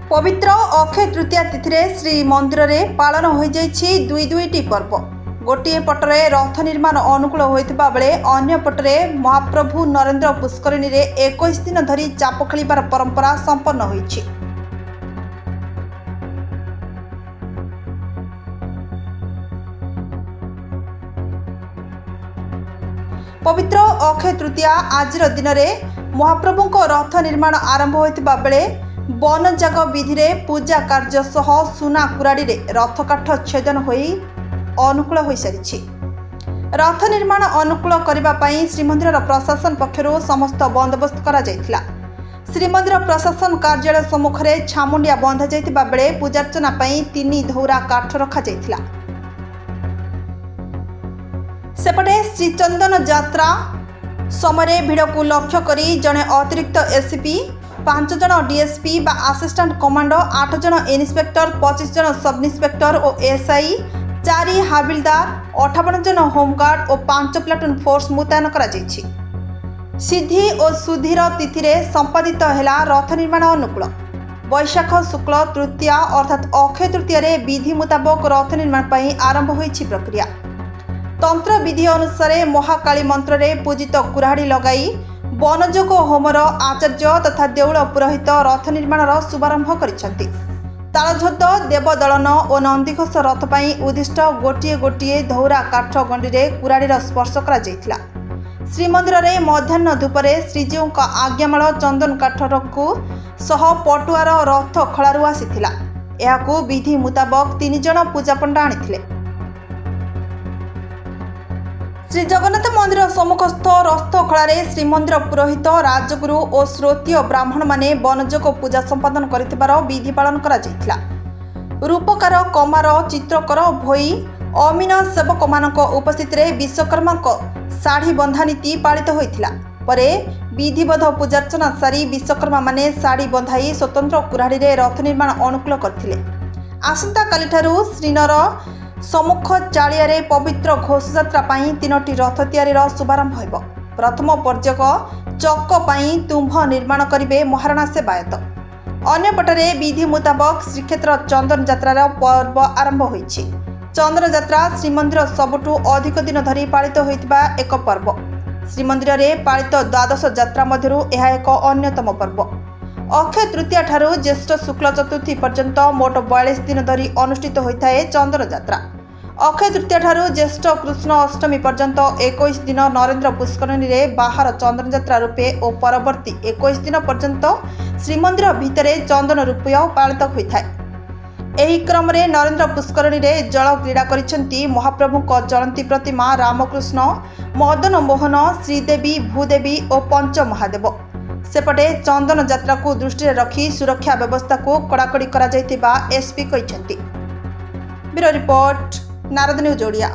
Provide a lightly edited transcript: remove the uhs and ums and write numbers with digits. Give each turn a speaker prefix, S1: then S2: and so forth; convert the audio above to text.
S1: पवित्र अक्षय तृतीया तिथि में श्री मंदिर में पालन हो दुईटी पर्व। गोटे पटरे रथ निर्माण अनुकूल होता बेले अन्य पटरे महाप्रभु नरेंद्र पुष्करिणी रे 21 दिन धरी चाप खेलिबार परंपरा संपन्न होईछि। पवित्र अक्षय तृतीया आज दिन में महाप्रभु रथ निर्माण आरंभ होता बेले बनजाग विधि रे पूजा कार्य सह सुना कुराड़ी रे रथ काठ छेदन होई अनुकूल हो सारी। रथ निर्माण अनुकूल करने श्रीमंदिर प्रशासन पक्षर समस्त बंदोबस्त करा जायथिला। श्रीमंदिर प्रशासन कार्यालय सम्मुख में छामुंडिया बंधा जायतिबा बेले पूजार्चना पई 3 धौरा काठ रखा जायथिला। सेपटे श्रीचंदन यात्रा समय भिड़ को लक्ष्य करी जड़े अतिरिक्त एसीपी 5 जन डीएसपी बा असिस्टेंट कमांडो 8 जन इन्स्पेक्टर 25 जन सब इन्स्पेक्टर और एसआई 4 हाबिलदार 58 जन होमगार्ड और 5 प्लाटून फोर्स मुतयन करा जायछि। सिद्धि और सुधीर तिथि रे संपादित हैला रथ निर्माण अनुकूल। वैशाख शुक्ल तृतीया अर्थात अक्षय तृतीया रे विधि मुताबक रथ निर्माण पई आरंभ होईछि प्रक्रिया। तंत्र विधि अनुसार महाकाली मंत्र रे पूजित कुराड़ी लगाई बनजोग होमर आचार्य तथा देउल पुरोहित रथ निर्माण शुभारंभ करिसेंति। तालझोद देवदलन और नंदीघोष रथ पई उद्दिष्ट गोटिए गोटिए धौरा काठ गंडी रे कुराड़ी स्पर्श करा जायथिला। श्रीमंदिर रे मध्याह्न धूपरे श्रीजीव का आज्ञामाल चंदन काठरकू सह पटुआर रथ खलारू आसीथिला। एहाकू विधि मुताबक 3 जन पूजा पंडा आनिथिले। श्री जगन्नाथ मंदिर सम्मुखस्थ रस्थखला श्रीमंदिर पुरोहित राजगुरु और श्रोतीय ब्राह्मण माने बनजोग पूजा संपादन करिथिबार विधि पालन करा जायथिला। रूपकार कमार चित्रकर भोई अमीन सेवक मानक उपस्थिति रे विश्वकर्मा साड़ी बंधा नीति पालित होइथिला। परे विधिवत पूजार्चना सारी विश्वकर्मा माने साड़ी बंधाई स्वतंत्र कुराड़ी रे रथ निर्माण अनुकूल करथिले। आसंता काली ठारू श्रीनर सम्मुख चालिया पवित्र घोषयात्रा 3टी रथ तैयारीर शुभारंभ होइबो। प्रथम पर्यक चक पाई तुम्भ निर्माण करिवे महाराणा सेवायत। अन्य पटरे विधि मुताबक श्रीक्षेत्र चंदन यात्रार पर्व आरंभ होइछि। चंदन यात्रा श्रीमंदिर सबुठु अधिक दिन धरी पालित होइतिबा एक पर्व। श्रीमंदिर रे पालित द्वादश यात्रा मध्यरु एहा एक अन्यतम पर्व। अक्षय तृतीया ठारू ज्येष्ठ शुक्ल चतुर्थी पर्यंत मोट 42 दिन धरी अनुष्ठित होता है चंदन यात्रा। अक्षय तृतीया ठारू ज्येष्ठ कृष्ण अष्टमी पर्यंत 21 दिन नरेंद्र पुष्करिणी रे बाहर चंदन यात्रा रूपे और परवर्ती 21 दिन पर्यंत श्रीमंदिर भितर चंदन रूपे पालित होता है। एही क्रम रे नरेंद्र पुष्करिणी रे जल क्रीड़ा करिसेंती महाप्रभु को चलंती प्रतिमा रामकृष्ण मदन मोहन श्रीदेवी भूदेवी और पंच महादेव। सेपटे चंदन यात्रा को दृष्टि रखी सुरक्षा व्यवस्था को कड़ाकड़ी करा जायतिबा एसपी कहिसेंती। Bureau report Narad news Odia.